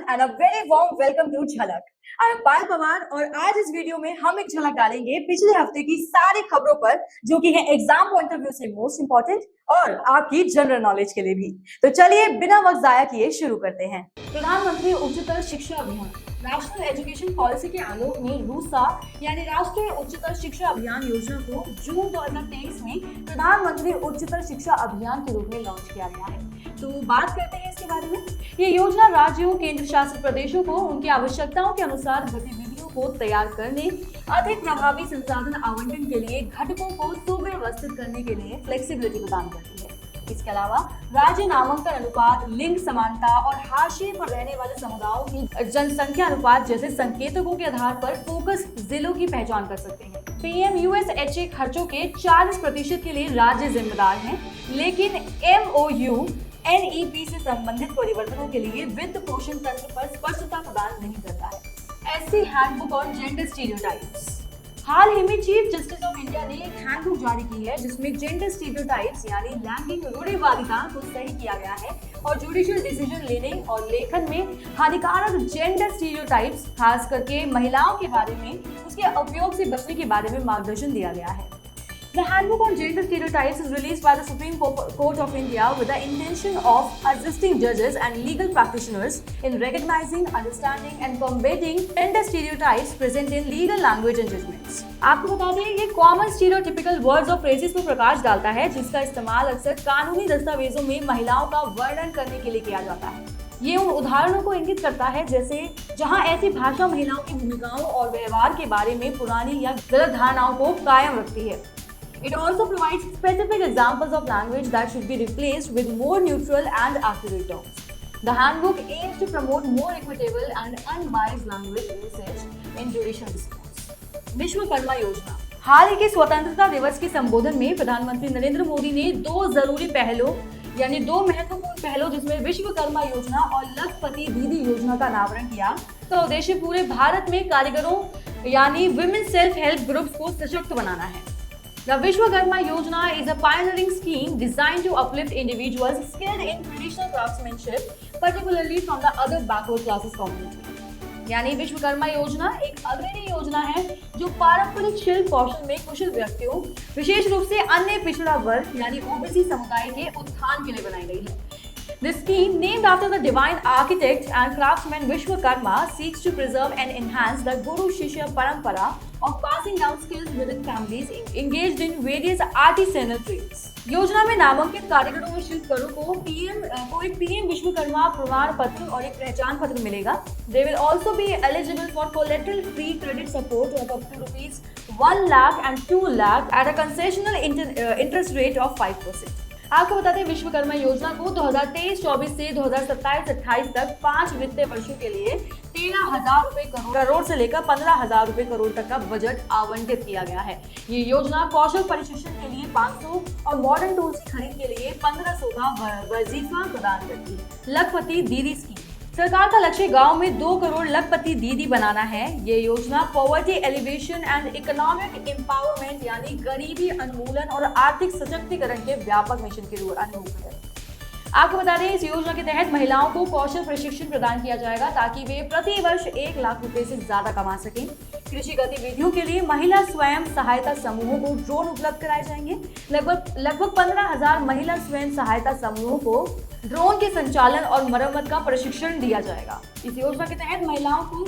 and a very warm welcome to झलक। I am पायल पवार और आज इस वीडियो में हम एक झलक डालेंगे पिछले हफ्ते की सारी खबरों पर, जो कि है एग्जाम पॉइंट ऑफ व्यू से मोस्ट इंपॉर्टेंट और आपकी जनरल नॉलेज के लिए भी। तो चलिए बिना वक्त जाया किए शुरू करते हैं। प्रधानमंत्री उच्चतर शिक्षा अभियान नेशनल एजुकेशन पॉलिसी के आलोक में रूसा यानी राष्ट्रीय उच्चतर शिक्षा अभियान योजना को जून 2023 में प्रधानमंत्री उच्चतर शिक्षा अभियान के रूप में लॉन्च किया गया है। तो बात करते हैं इसके बारे में। ये योजना राज्यों, केंद्र शासित प्रदेशों को उनकी आवश्यकताओं के अनुसार गतिविधियों को तैयार करने, अधिक प्रभावी संसाधन आवंटन के लिए घटकों को सुव्यवस्थित करने के लिए फ्लेक्सिबिलिटी प्रदान करती है। इसके अलावा राज्य नामांकन अनुपात, लिंग समानता और हाशिए पर रहने वाले समुदायों की जनसंख्या अनुपात जैसे संकेतकों के आधार पर फोकस जिलों की पहचान कर सकते हैं। PMUSHA खर्चों के 40% के लिए राज्य जिम्मेदार हैं, लेकिन MOU NEP से संबंधित परिवर्तनों के लिए वित्त पोषण तंत्र पर स्पष्टता प्रदान नहीं करता है। SC handbook on gender stereotypes. हाल ही में चीफ जस्टिस ऑफ इंडिया ने एक हैंडबुक जारी की है जिसमें जेंडर स्टीरियोटाइप्स यानी लैंगिक रूढ़िवादिता को सही किया गया है और जुडिशियल डिसीजन लेने और लेखन में हानिकारक जेंडर स्टीरियोटाइप्स, खास करके महिलाओं के बारे में उसके उपयोग से बचने के बारे में मार्गदर्शन दिया गया है। The Handbook on Gender Stereotypes is released by the Supreme Court of India with the intention of assisting judges and legal practitioners in recognizing, understanding and combating gender stereotypes present in legal language and judgments. आपको बता दें, ये common stereotypical words और phrases पर प्रकाश डालता है जिसका इस्तेमाल अक्सर कानूनी दस्तावेजों में महिलाओं का वर्णन करने के लिए किया जाता है। ये उन उदाहरणों को इंगित करता है जैसे जहां ऐसी भाषा महिलाओं की भूमिकाओं और व्यवहार के बारे में पुरानी या गलत धारणाओं को कायम रखती है। It also provides specific examples of language that should be replaced with more neutral and accurate terms. The handbook aims to promote more equitable and unbiased language usage in judicial disputes. Vishwakarma योजना। हाल ही के स्वतंत्रता दिवस के संबोधन में प्रधानमंत्री नरेंद्र मोदी ने दो जरूरी पहलों यानी दो महत्वपूर्ण पहलों जिसमें विश्वकर्मा योजना और लखपति दीदी योजना का अनावरण किया। तो उद्देश्य पूरे भारत में कारीगरों यानी विमेन सेल्फ हेल्प ग्रुप्स को सशक्त बनाना है। The Vishwakarma Yojana is a pioneering scheme designed to uplift individuals skilled in traditional craftsmanship, particularly from the other backward classes community. यानी विश्वकर्मा योजना एक अग्रणी योजना है जो पारंपरिक शिल्प कौशल में कुशल व्यक्तियों, विशेष रूप से अन्य पिछड़ा वर्ग यानी OBC समुदाय के उत्थान के लिए बनाई गई है। This scheme, named after the divine architect and craftsman Vishwakarma, seeks to preserve and enhance the Guru-Shishya parampara of passing down skills within families engaged in various artisanal trades. योजना में नामांकित कारीगरों और शिल्पकारों को एक PM विश्वकर्मा प्रमाण पत्र और एक पहचान पत्र मिलेगा। They will also be eligible for collateral-free credit support of up to rupees 1 lakh and 2 lakh at a concessional interest rate of 5%. आपको बता दें, विश्वकर्मा योजना को 2023-24 से 2027-28 तक 5 वित्तीय वर्षों के लिए 13,000 रुपए करोड़ से लेकर 15,000 रुपए करोड़ तक का बजट आवंटित किया गया है। ये योजना कौशल प्रशिक्षण के लिए 500 और मॉडर्न टूल्स की खरीद के लिए 1500 का वजीफा प्रदान करती है। लखपति दीदी स्कीम। सरकार का लक्ष्य गांव में 2 करोड़ लखपति दीदी बनाना है। ये योजना poverty alleviation and economic empowerment यानी गरीबी उन्मूलन और आर्थिक सशक्तिकरण के व्यापक मिशन के अनुरूप है। आपको बता दें, इस योजना के तहत महिलाओं को कौशल प्रशिक्षण प्रदान किया जाएगा ताकि वे प्रति वर्ष 1 लाख रुपए से ज्यादा कमा सकें। कृषि गतिविधियों के लिए महिला स्वयं सहायता समूहों को ड्रोन उपलब्ध कराए जाएंगे। लगभग 15,000 महिला स्वयं सहायता समूहों को ड्रोन के संचालन और मरम्मत का प्रशिक्षण दिया जाएगा। इस योजना के तहत महिलाओं को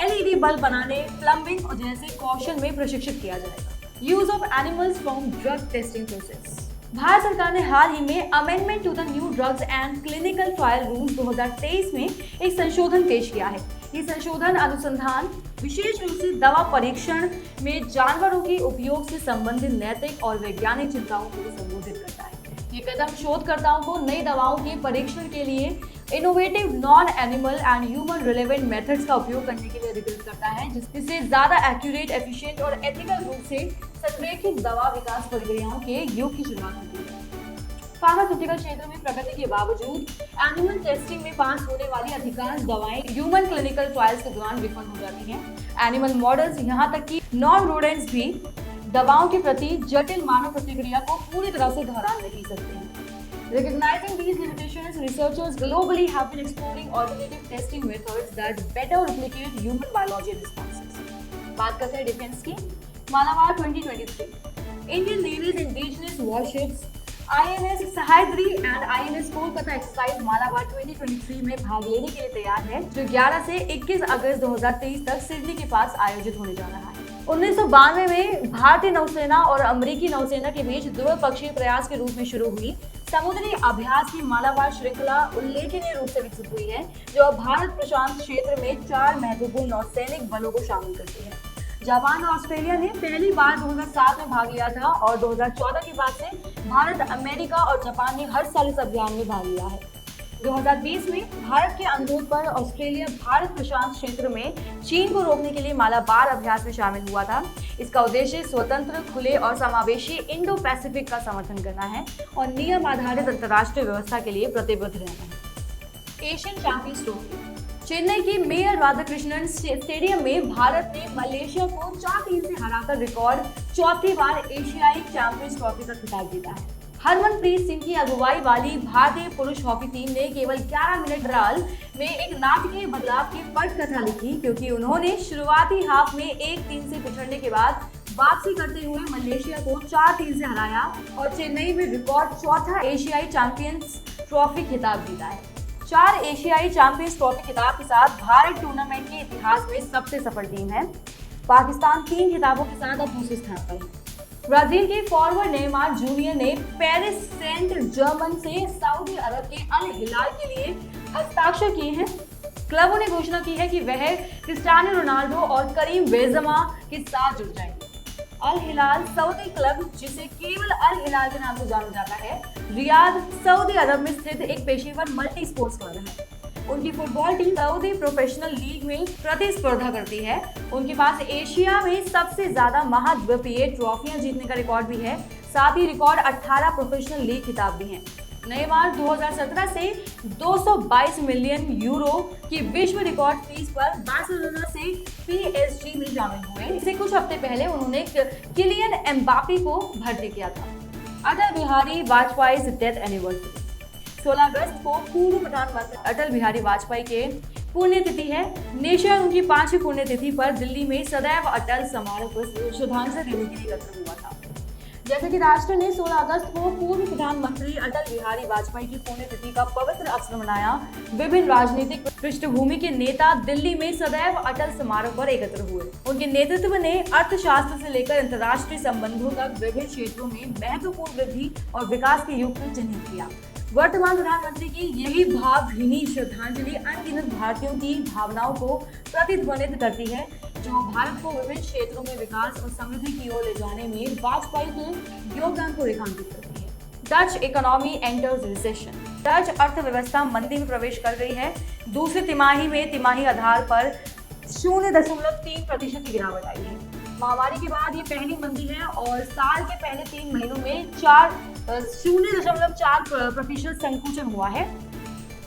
LED बल्ब बनाने, प्लम्बिंग और जैसे कौशल में प्रशिक्षित किया जाएगा। Use of animals from drug testing process. Bharat सरकार ने हाल ही में amendment to the new drugs and clinical trial rules 2023 में एक संशोधन पेश किया है। ये संशोधन अनुसंधान, विशेष रूप से दवा परीक्षण में जानवरों के उपयोग से संबंधित नैतिक और वैज्ञानिक चिंताओं को संबोधित करता है। ये कदम शोधकर्ताओं को नई दवाओं के परीक्षण के लिए innovative non animal and human relevant methods का उपयोग करने के लिए अधिकृत करता है, जिससे ज्यादा एक्यूरेट, एफिशिएंट और एथिकल रूप से संरेखित दवा विकास प्रक्रियाओं के युग की शुरुआत होती है। फार्मास्यूटिकल क्षेत्र में प्रगति के बावजूद एनिमल टेस्टिंग में पास होने वाली अधिकांश दवाएं ह्यूमन क्लिनिकल ट्रायल्स के दौरान विफल हो जाती हैं। एनिमल मॉडल्स, यहाँ तक कि नॉन रोडेंट्स भी दवाओं के प्रति जटिल मानव प्रतिक्रिया को पूरी तरह से दोहरा नहीं सकते हैं। Recognizing these limitations, researchers globally have been exploring alternative testing methods that better replicate human biology responses. बात करते हैं डिफेंस की। Malabar 2023 Indian navy's indigenous warships INS Sahyadri and INS Kolkata exercise Malabar 2023 में भाग लेने के लिए तैयार है, जो 11 से 21 अगस्त 2023 तक सिडनी के पास आयोजित होने जा रहा है। 1992 में भारतीय नौसेना और अमेरिकी नौसेना के बीच द्विपक्षीय प्रयास के रूप में शुरू हुई समुद्री अभ्यास की मालाबार श्रृंखला उल्लेखनीय रूप से विकसित हुई है, जो अब भारत प्रशांत क्षेत्र में 4 महत्वपूर्ण नौसैनिक बलों को शामिल करती है। जापान और ऑस्ट्रेलिया ने पहली बार 2007 में भाग लिया था और 2014 के बाद से भारत, अमेरिका और जापान ने हर साल इस अभियान में भाग लिया है। 2020 में भारत के अनुरोध पर ऑस्ट्रेलिया भारत प्रशांत क्षेत्र में चीन को रोकने के लिए मालाबार अभ्यास में शामिल हुआ था। इसका उद्देश्य स्वतंत्र, खुले और समावेशी इंडो पैसिफिक का समर्थन करना है और नियम आधारित अंतर्राष्ट्रीय व्यवस्था के लिए प्रतिबद्ध रहना है। एशियन चैंपियंस ट्रॉफी चेन्नई की मेयर राधाकृष्णन स्टेडियम में भारत ने मलेशिया को 4-3 से हराकर रिकॉर्ड चौथी बार एशियाई चैंपियंस ट्रॉफी का खिताब जीता है। हरमनप्रीत सिंह की अगुवाई वाली भारतीय पुरुष हॉकी टीम ने केवल 11 मिनट राल में एक नाटकीय बदलाव की पटकथा लिखी, क्योंकि उन्होंने शुरुआती हाफ में 1-3 से पिछड़ने के बाद वापसी करते हुए मलेशिया को 4-3 से हराया और चेन्नई में रिकॉर्ड चौथा एशियाई चैंपियंस ट्रॉफी खिताब जीता है। 4 एशियाई चैंपियंस ट्रॉफी खिताब के साथ भारत टूर्नामेंट के इतिहास में सबसे सफल टीम है। पाकिस्तान 3 खिताबों के साथ अब दूसरे स्थान पर है। ब्राजील के फॉरवर्ड नेमार जूनियर ने पेरिस सेंट जर्मन से सऊदी अरब के अल हिलाल के लिए हस्ताक्षर किए हैं। क्लबों ने घोषणा की है कि वह क्रिस्टियानो रोनाल्डो और करीम बेंजेमा के साथ जुड़ जाएंगे। अल हिलाल सऊदी क्लब, जिसे केवल अल हिलाल के नाम से जाना जाता है, रियाद, सऊदी अरब में स्थित एक पेशेवर मल्टी स्पोर्ट्स क्लब है। उनकी football team Saudi professional league में प्रतिस्पर्धा करती है। उनके पास एशिया में सबसे ज्यादा महाद्वीपीय ट्रॉफियां जीतने का रिकॉर्ड भी है। साथ ही रिकॉर्ड 18 प्रोफेशनल लीग खिताब भी हैं। नेमार 2017 से 222 मिलियन यूरो की विश्व रिकॉर्ड फीस पर बार्सिलोना से PSG में शामिल हुए। इससे कुछ हफ्ते पहले उन्होंने किलियन एम्बापे को भर्ती किया था। अटल बिहारी वाजपेयी डेथ एनिवर्सरी 16 अगस्त को पूर्व प्रधानमंत्री अटल बिहारी वाजपेयी के पुण्यतिथि है। नेशन उनकी 5वीं पुण्यतिथि पर दिल्ली में सदैव अटल स्मारक पर श्रद्धांजलि देने के लिए एकत्र हुआ था। जैसे कि राष्ट्र ने 16 अगस्त को पूर्व प्रधानमंत्री अटल बिहारी वाजपेयी की पुण्यतिथि का पवित्र अवसर मनाया, विभिन्न राजनीतिक पृष्ठभूमि के नेता दिल्ली में सदैव अटल स्मारक पर एकत्र हुए। उनके नेतृत्व ने अर्थशास्त्र से लेकर अंतर्राष्ट्रीय संबंधों तक विभिन्न क्षेत्रों में महत्वपूर्ण वृद्धि और विकास के युग को चिन्हित किया। वर्तमान प्रधानमंत्री की यही भावभीनी श्रद्धांजलि अनगिनत भारतीयों की भावनाओं को प्रतिध्वनित करती है, जो भारत को विभिन्न क्षेत्रों में विकास और समृद्धि की ओर ले जाने में वाजपेयी के योगदान को रेखांकित करती है। Dutch economy enters recession Dutch अर्थव्यवस्था मंदी में प्रवेश कर गई है। दूसरी तिमाही में तिमाही आधार पर 0.3% की गिरावट आई है। महामारी के बाद ये पहली मंदी है और साल के पहले 3 महीनों में 0.4% संकुचन हुआ है।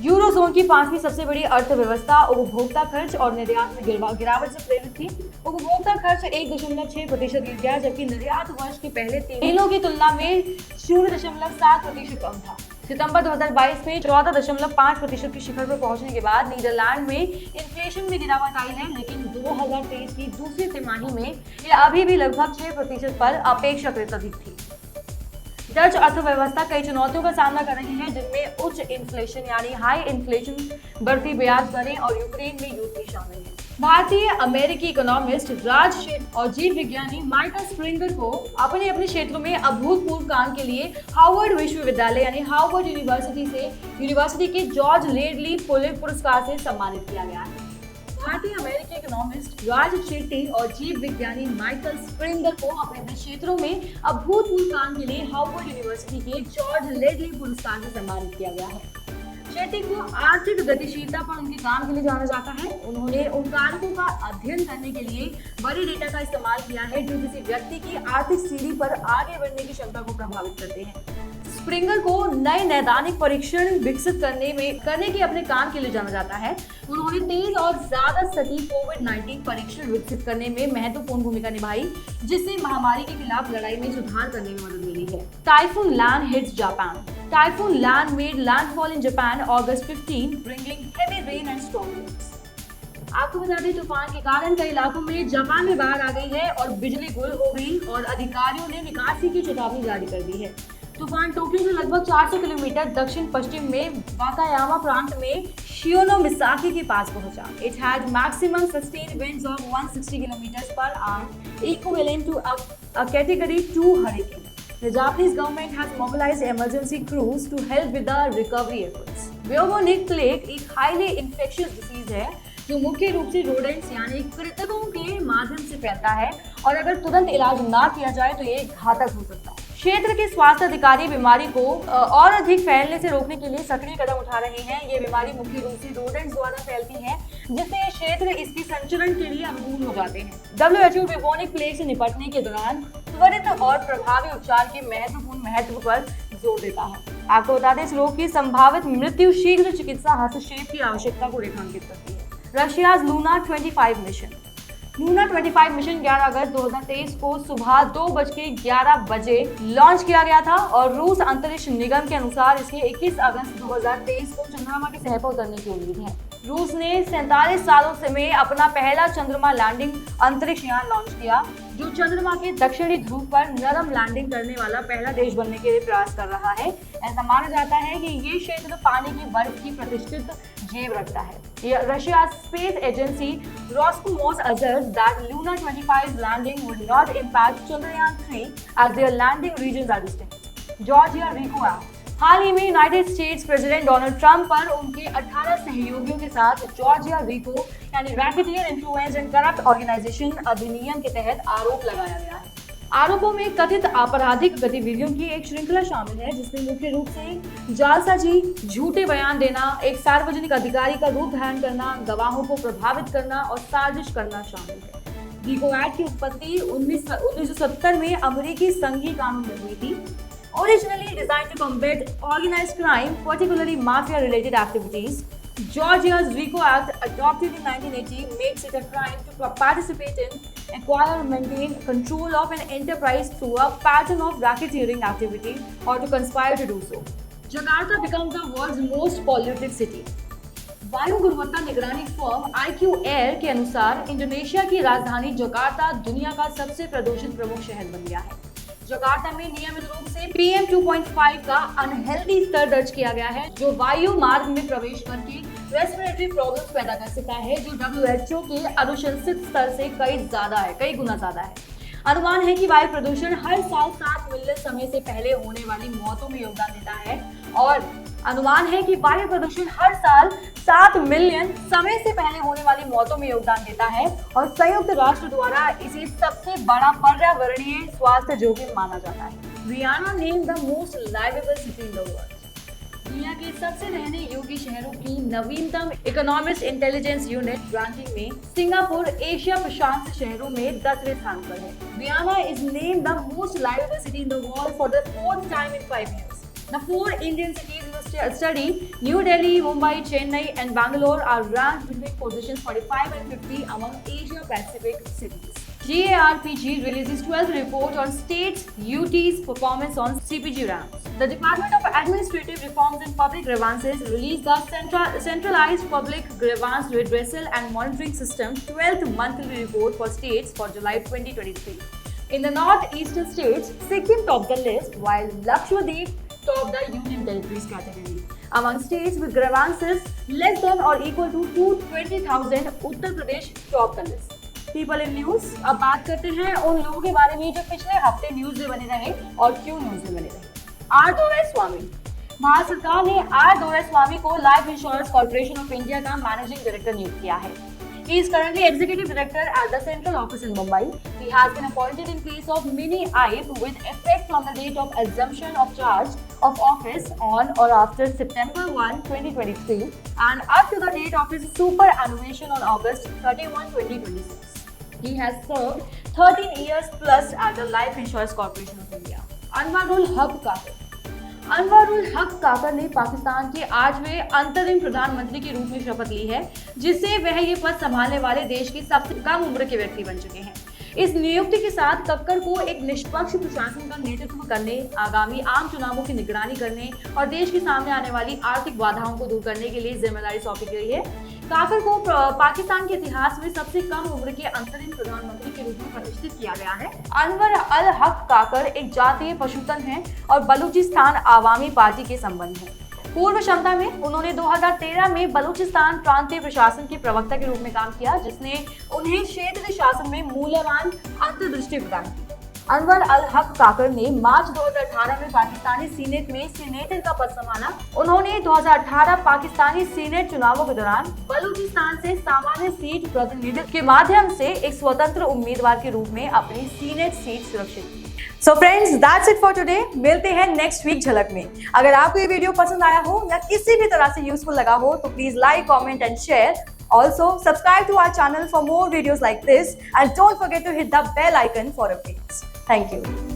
यूरोजोन की 5वीं सबसे बड़ी अर्थव्यवस्था उपभोक्ता खर्च और निर्यात में गिरावट से प्रेरित थी। उपभोक्ता खर्च 1.6% गिर गया, जबकि निर्यात वर्ष के पहले 3 महीनों की तुलना में 0.7% कम था। सितंबर 2022 में 14.5% की शिखर पर पहुंचने के बाद नीदरलैंड में इन्फ्लेशन में गिरावट आई है, लेकिन 2023 की दूसरी तिमाही में यह अभी भी लगभग 6% पर अपेक्षाकृत अधिक थी। डच अर्थव्यवस्था कई चुनौतियों का सामना कर रही है, जिनमें उच्च इन्फ्लेशन यानी हाई इन्फ्लेशन, बढ़ती ब्याज दरें और यूक्रेन में युद्ध भी शामिल है। भारतीय अमेरिकी इकोनॉमिस्ट राज शेठ और जीव विज्ञानी माइकल स्प्रिंगर को अपने क्षेत्रों में अभूतपूर्व काम के लिए हार्वर्ड विश्वविद्यालय यानी हार्वर्ड यूनिवर्सिटी के जॉर्ज लेडली पुरस्कार से सम्मानित किया गया है। भारतीय अमेरिकी इकोनॉमिस्ट राज शेट्टी और जीव विज्ञानी माइकल स्प्रिंगर को अपने क्षेत्रों में अभूतपूर्व काम के लिए हार्वर्ड यूनिवर्सिटी के जॉर्ज लेडली पुरस्कार से सम्मानित किया गया है। शेट्टी को आर्थिक गतिशीलता पर उनके काम के लिए जाना जाता है। उन्होंने उन कारकों का अध्ययन करने के लिए बड़े डेटा का इस्तेमाल किया है, जो किसी व्यक्ति की आर्थिक सीढ़ी पर आगे बढ़ने की क्षमता को प्रभावित करते हैं। स्प्रिंगर को नए नैदानिक परीक्षण विकसित करने के अपने काम के लिए जाना जाता है। उन्होंने तेज और ज्यादा सटीक कोविड-19 परीक्षण विकसित करने में महत्वपूर्ण भूमिका निभाई, जिससे महामारी के खिलाफ लड़ाई में सुधार करने में मदद मिली है। Typhoon Lan hits Japan. Typhoon Lan made landfall in Japan August 15, bringing heavy rain and storm winds. आपको बता दें, तूफान के कारण कई इलाकों में जापान में बाढ़ आ गई है और बिजली गुल हो गई और अधिकारियों ने निकासी की चेतावनी जारी कर दी है। तूफान टोक्यो से लगभग 400 किलोमीटर दक्षिण पश्चिम में वाकायामा प्रांत में शियोनोमिसाकी के पास पहुंचा। It had maximum sustained winds of 160 kilometers per hour, equivalent to a Category 2 hurricane. The Japanese government has mobilized emergency crews to help with the recovery efforts. Bubonic plague एक highly infectious disease है जो मुख्य रूप से rodents यानी कृंतकों के माध्यम से फैलता है और अगर तुरंत इलाज ना किया जाए तो ये घातक हो सकता है। क्षेत्र के स्वास्थ्य अधिकारी बीमारी को और अधिक फैलने से रोकने के लिए सक्रिय कदम उठा रहे हैं। ये बीमारी मुख्य रूप से रोडेंट्स द्वारा फैलती है, जिससे ये क्षेत्र इसकी संचरण के लिए अनुकूल हो जाते हैं। WHO बुबोनिक प्लेग से निपटने के दौरान त्वरित और प्रभावी उपचार के महत्वपूर्ण महत्व पर जोर देता है। आपको बता दें, इस रोग की संभावित मृत्यु शीघ्र चिकित्सा हस्तक्षेप की आवश्यकता को रेखांकित करती है। Russia's Luna 25 mission. Luna 25 mission 11 अगस्त 2023 को सुबह 2:11 बजे लॉन्च किया गया था और रूस अंतरिक्ष निगम के अनुसार इसके 21 अगस्त 2023 को चंद्रमा की सतह पर उतरने की उम्मीद है। रूस ने 47 सालों से में अपना पहला चंद्रमा लैंडिंग अंतरिक्ष यान लॉन्च किया, जो चंद्रमा के दक्षिणी ध्रुव पर नरम लैंडिंग करने वाला पहला देश बनने के लिए प्रयास कर रहा है। ऐसा माना जाता है कि ये क्षेत्र पानी की बर्फ की प्रतिष्ठित जेब रखता है। Russia space agency Roscosmos asserts that Luna 25's landing would not impact Chandrayaan 3 as their landing regions are distinct. Georgia RICO act. हाल ही में united states president Donald Trump पर उनके 18 सहयोगियों के साथ जॉर्जिया रिको यानी racketeer influence and corrupt organisation अधिनियम के तहत आरोप लगाया गया है। आरोपों में कथित आपराधिक गतिविधियों की एक श्रृंखला शामिल है, जिसमें मुख्य रूप से जालसाजी, झूठे बयान देना, एक सार्वजनिक अधिकारी का रूप धारण करना, गवाहों को प्रभावित करना और साजिश करना शामिल है। रिको एक्ट की उत्पत्ति 1970 में अमेरिकी संघीय कानून में हुई थी। Originally designed to combat organized crime, particularly mafia-related activities, Georgia's RICO Act, adopted in 1980, makes it a crime to participate in, acquire, maintain, control of an enterprise through a pattern of racketeering activity or to conspire to do so. Jakarta becomes the world's most polluted city. वायु गुणवत्ता निगरानी firm IQ Air के अनुसार Indonesia की राजधानी Jakarta दुनिया का सबसे प्रदूषित प्रमुख शहर बन गया है। जकार्ता में नियमित रूप से PM 2.5 का अनहेल्दी स्तर दर्ज किया गया है, जो वायु मार्ग में प्रवेश करके रेस्पिरेटरी प्रॉब्लम्स पैदा कर सकता है, जो WHO के अनुशंसित स्तर से कई गुना ज्यादा है। अनुमान है कि वायु प्रदूषण हर साल 7 मिलियन समय से पहले होने वाली मौतों में योगदान देता है और अनुमान है कि वायु प्रदूषण हर साल 7 मिलियन समय से पहले होने वाली मौतों में योगदान देता है और संयुक्त राष्ट्र द्वारा इसे सबसे बड़ा पर्यावरणीय स्वास्थ्य जोखिम माना जाता है। Vienna named the most liveable city in the world. दुनिया के सबसे रहने योग्य शहरों की नवीनतम इकोनॉमिस्ट इंटेलिजेंस यूनिट रैंकिंग में सिंगापुर एशिया प्रशांत शहरों में 10वें स्थान पर है। Vienna is named the most liveable city in the world for the 4th time in 5 years. The 4 Indian cities in the study, New Delhi, Mumbai, Chennai and Bangalore, are ranked between positions 45 and 50 among Asia-Pacific cities. GARPG releases 12th report on states' UT's performance on CPG ranks. The Department of Administrative Reforms and Public Grievances released the Centralized Public Grievance Redressal and Monitoring System 12th monthly report for states for July 2023. In the northeastern states, Sikkim topped the list, while Lakshadweep topped the Union Territories category. Among states with grievances less than or equal to 220,000, Uttar Pradesh topped the list. People in news, अब बात करते हैं उन लोगों के बारे में जो पिछले हफ्ते न्यूज में बने रहे और क्यों न्यूज में बने रहे। आर दोराईस्वामी। भारत सरकार ने आर दोराईस्वामी को life insurance corporation of India का मैनेजिंग डायरेक्टर नियुक्त किया है। He is currently executive director at the central office in Mumbai. He has been appointed in place of Mini Ipe with effect from the date of assumption of charge of office on or after September 1, 2023 and up to the date of his superannuation on August 31, 2026. He has served 13 years plus at the Life Insurance Corporation of India. Anwarul Haq Qadir. Anwar ul Haq काकर ने पाकिस्तान के 8वें अंतरिम प्रधानमंत्री के रूप में शपथ ली है, जिससे वह ये पद संभालने वाले देश के सबसे कम उम्र के व्यक्ति बन चुके हैं। इस नियुक्ति के साथ कक्कर को एक निष्पक्ष प्रशासन का नेतृत्व करने, आगामी आम चुनावों की निगरानी करने और देश के सामने आने वाली आर्थिक बाधाओं को दूर करने के लिए जिम्मेदारी सौंपी गई है। काकर को पाकिस्तान के इतिहास में सबसे कम उम्र के अंतरिम प्रधानमंत्री के रूप में प्रतिष्ठित किया गया है। अनवर अल हक काकर एक जातीय पशुधन है और बलूचिस्तान आवामी पार्टी के संबंध है। पूर्व क्षमता में उन्होंने 2013 में बलूचिस्तान प्रांतीय प्रशासन के प्रवक्ता के रूप में काम किया, जिसने उन्हें क्षेत्रीय शासन में मूल्यवान अंतर्दृष्टि प्रदान की। अनवर अल हक काकर ने मार्च 2018 में पाकिस्तानी सीनेट में सीनेटर का पद संभाला। उन्होंने 2018 पाकिस्तानी सीनेट चुनावों के दौरान बलूचिस्तान से सामान्य सीट प्रतिनिधित्व के माध्यम से एक स्वतंत्र उम्मीदवार के रूप में अपनी सीनेट सीट सुरक्षित की। So friends, that's it for today. मिलते हैं नेक्स्ट वीक झलक में। अगर आपको ये वीडियो पसंद आया हो या किसी भी तरह से यूजफुल लगा हो तो please like, comment and share. Also, subscribe to our channel for more videos like this and don't forget to hit the bell icon for updates. Thank you.